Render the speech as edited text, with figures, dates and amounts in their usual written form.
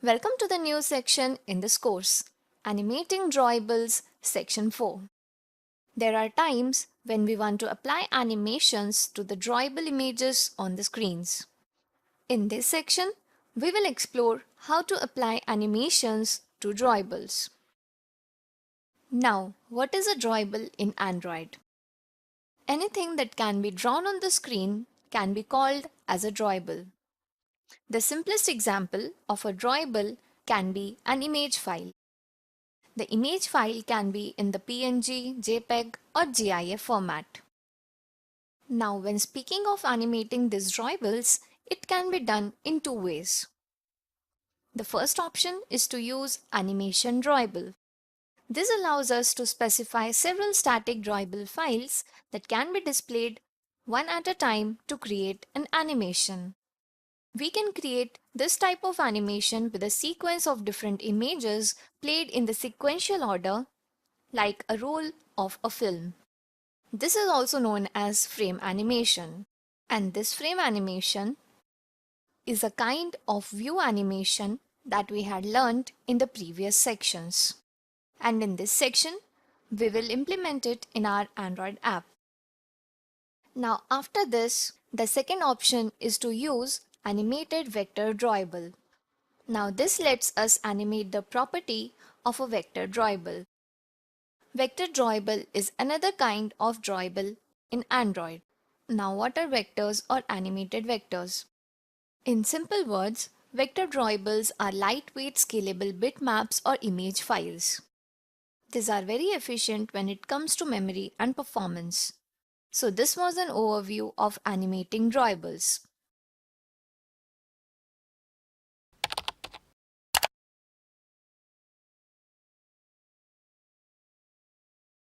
Welcome to the new section in this course, Animating Drawables Section 4. There are times when we want to apply animations to the drawable images on the screens. In this section, we will explore how to apply animations to drawables. Now, what is a drawable in Android? Anything that can be drawn on the screen can be called as a drawable. The simplest example of a drawable can be an image file. The image file can be in the PNG, JPEG or GIF format. Now, when speaking of animating these drawables, it can be done in two ways. The first option is to use animation drawable. This allows us to specify several static drawable files that can be displayed one at a time to create an animation. We can create this type of animation with a sequence of different images played in the sequential order, like a roll of a film. This is also known as frame animation. And this frame animation is a kind of view animation that we had learned in the previous sections. And in this section, we will implement it in our Android app. Now after this, the second option is to use animated vector drawable. Now this lets us animate the property of a vector drawable. Vector drawable is another kind of drawable in Android. Now what are vectors or animated vectors? In simple words, vector drawables are lightweight scalable bitmaps or image files. These are very efficient when it comes to memory and performance. So this was an overview of animating drawables.